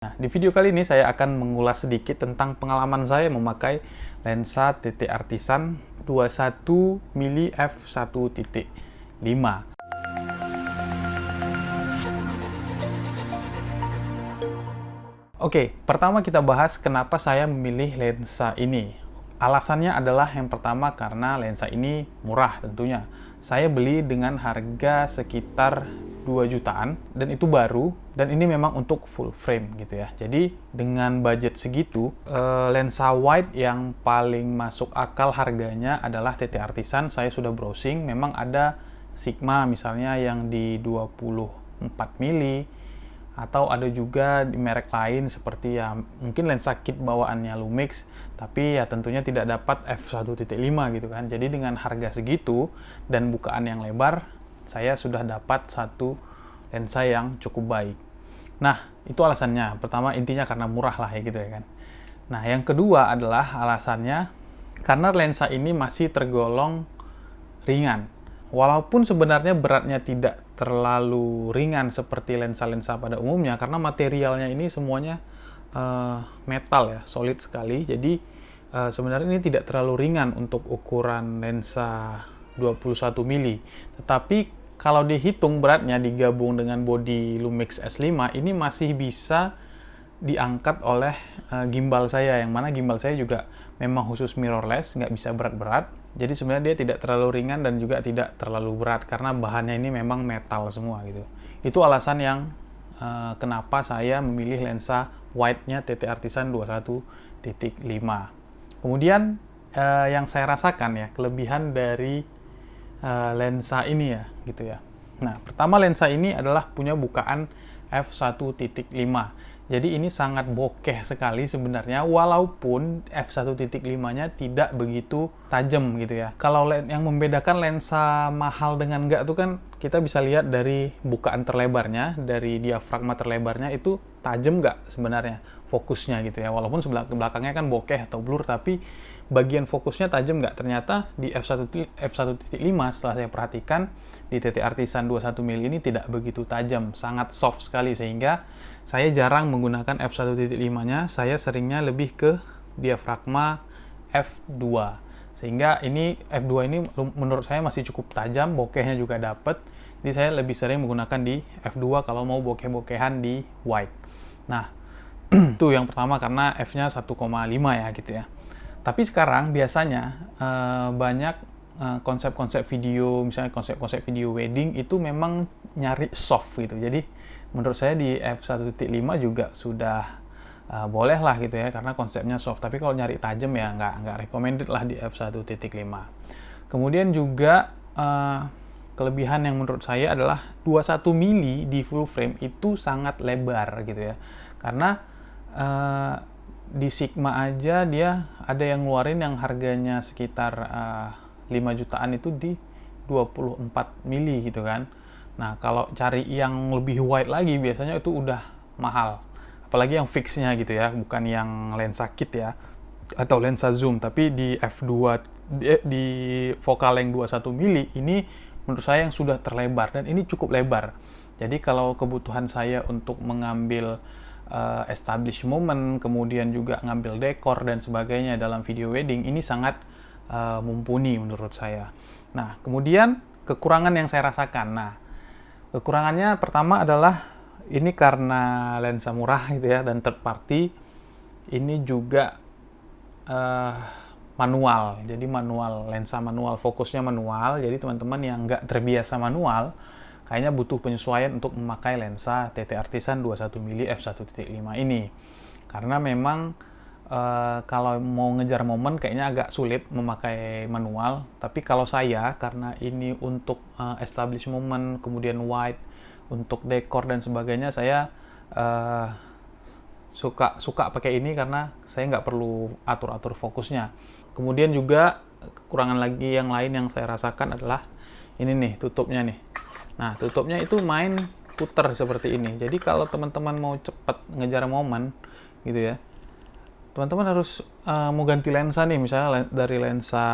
Nah, di video kali ini saya akan mengulas sedikit tentang pengalaman saya memakai lensa TT Artisan 21 mili f1.5. Oke, pertama kita bahas kenapa saya memilih lensa ini. Alasannya adalah yang pertama karena lensa ini murah tentunya. Saya beli dengan harga sekitar 2 jutaan dan itu baru, dan ini memang untuk full frame gitu ya. Jadi dengan budget segitu, lensa wide yang paling masuk akal harganya adalah TT Artisan. Saya sudah browsing, memang ada Sigma misalnya yang di 24 mili, atau ada juga di merek lain seperti ya mungkin lensa kit bawaannya Lumix, tapi ya tentunya tidak dapat f1.5 gitu kan. Jadi dengan harga segitu dan bukaan yang lebar, saya sudah dapat satu lensa yang cukup baik. Nah, itu alasannya. Pertama, intinya karena murah lah ya gitu ya kan. Nah, yang kedua adalah alasannya karena lensa ini masih tergolong ringan. Walaupun sebenarnya beratnya tidak terlalu ringan seperti lensa-lensa pada umumnya, karena materialnya ini semuanya metal ya, solid sekali. Jadi sebenarnya ini tidak terlalu ringan untuk ukuran lensa 21 mili. Tetapi kalau dihitung beratnya digabung dengan bodi Lumix S5, ini masih bisa diangkat oleh gimbal saya, yang mana gimbal saya juga memang khusus mirrorless, nggak bisa berat-berat. Jadi sebenarnya dia tidak terlalu ringan dan juga tidak terlalu berat karena bahannya ini memang metal semua gitu. Itu alasan yang kenapa saya memilih lensa wide-nya TT Artisan 21.5. Kemudian yang saya rasakan ya, kelebihan dari lensa ini ya gitu ya. Nah, pertama, lensa ini adalah punya bukaan f1.5. Jadi ini sangat bokeh sekali sebenarnya, walaupun f1.5-nya tidak begitu tajam gitu ya. Kalau yang membedakan lensa mahal dengan enggak tuh kan kita bisa lihat dari bukaan terlebarnya, dari diafragma terlebarnya itu tajam nggak sebenarnya fokusnya gitu ya. Walaupun sebelah belakangnya kan bokeh atau blur, tapi bagian fokusnya tajam nggak? Ternyata di f1.5 setelah saya perhatikan di TT Artisan 21 mili ini tidak begitu tajam, sangat soft sekali, sehingga saya jarang menggunakan f1.5-nya. Saya seringnya lebih ke diafragma f2, sehingga ini f2 ini menurut saya masih cukup tajam, bokehnya juga dapet. Jadi saya lebih sering menggunakan di f2 kalau mau bokeh-bokehan di wide. Nah, itu yang pertama karena f-nya 1,5 ya gitu ya. Tapi sekarang biasanya banyak konsep-konsep video, misalnya konsep-konsep video wedding itu memang nyari soft gitu. Jadi menurut saya di f1.5 juga sudah boleh lah gitu ya, karena konsepnya soft. Tapi kalau nyari tajam ya nggak recommended lah di f1.5. Kemudian juga kelebihan yang menurut saya adalah 21 mili di full frame itu sangat lebar gitu ya. Karena di Sigma aja dia ada yang ngeluarin yang harganya sekitar 5 jutaan itu di 24 mili gitu kan. Nah, kalau cari yang lebih wide lagi biasanya itu udah mahal. Apalagi yang fixnya gitu ya, bukan yang lensa kit ya atau lensa zoom, tapi di f2 di focal length 21 mili ini menurut saya yang sudah terlebar, dan ini cukup lebar. Jadi kalau kebutuhan saya untuk mengambil establish moment, kemudian juga ngambil dekor dan sebagainya dalam video wedding, ini sangat mumpuni menurut saya. Nah, kemudian kekurangan yang saya rasakan. Nah, kekurangannya pertama adalah ini karena lensa murah gitu ya dan third party, ini juga manual. Jadi lensa manual, fokusnya manual. Jadi teman-teman yang nggak terbiasa manual kayaknya butuh penyesuaian untuk memakai lensa TT Artisan 21 mili f1.5 ini. Karena memang kalau mau ngejar momen kayaknya agak sulit memakai manual. Tapi kalau saya, karena ini untuk establish moment, kemudian wide, untuk dekor dan sebagainya, saya suka pakai ini karena saya nggak perlu atur-atur fokusnya. Kemudian juga kekurangan lagi yang lain yang saya rasakan adalah ini nih, tutupnya nih. Nah, tutupnya itu main puter seperti ini. Jadi kalau teman-teman mau cepat ngejar momen gitu ya, teman-teman harus mau ganti lensa nih, misalnya dari lensa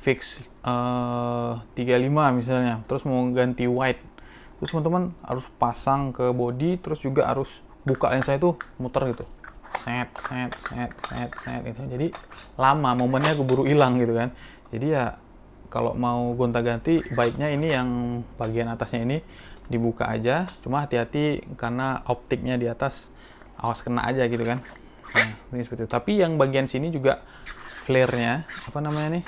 fix 35 misalnya, terus mau ganti wide, Terus teman-teman harus pasang ke body, terus juga harus buka lensa itu muter gitu. Set gitu. Jadi lama, momennya keburu hilang gitu kan. Jadi ya kalau mau gonta-ganti baiknya ini yang bagian atasnya ini dibuka aja. Cuma hati-hati karena optiknya di atas, awas kena aja gitu kan. Nah, ini seperti itu. Tapi yang bagian sini juga flare-nya, apa namanya nih?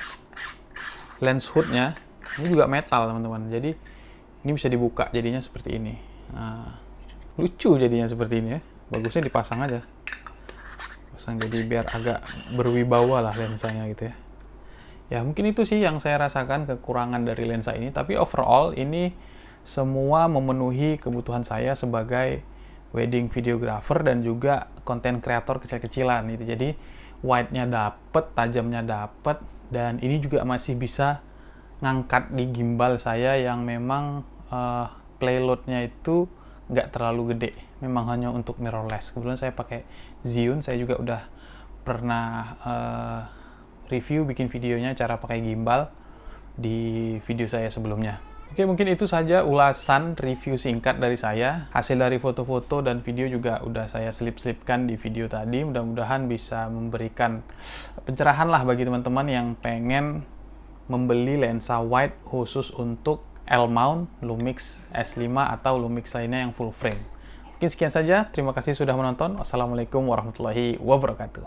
Lens hood-nya ini juga metal, teman-teman. Jadi ini bisa dibuka jadinya seperti ini. Nah, lucu jadinya seperti ini ya. Bagusnya dipasang aja. Pasang jadi biar agak berwibawa lah lensanya gitu ya. Ya mungkin itu sih yang saya rasakan kekurangan dari lensa ini. Tapi overall ini semua memenuhi kebutuhan saya sebagai wedding videographer dan juga konten kreator kecil-kecilan gitu. Jadi wide-nya dapet, tajamnya dapet, dan ini juga masih bisa ngangkat di gimbal saya yang memang payload-nya itu nggak terlalu gede. Memang hanya untuk mirrorless. Kebetulan saya pakai Zhiyun, saya juga udah pernah review bikin videonya cara pakai gimbal di video saya sebelumnya. Oke, mungkin itu saja ulasan review singkat dari saya. Hasil dari foto-foto dan video juga udah saya selip-selipkan di video tadi. Mudah-mudahan bisa memberikan pencerahan lah bagi teman-teman yang pengen membeli lensa wide khusus untuk L-mount, Lumix S5 atau Lumix lainnya yang full frame. Mungkin sekian saja. Terima kasih sudah menonton. Wassalamualaikum warahmatullahi wabarakatuh.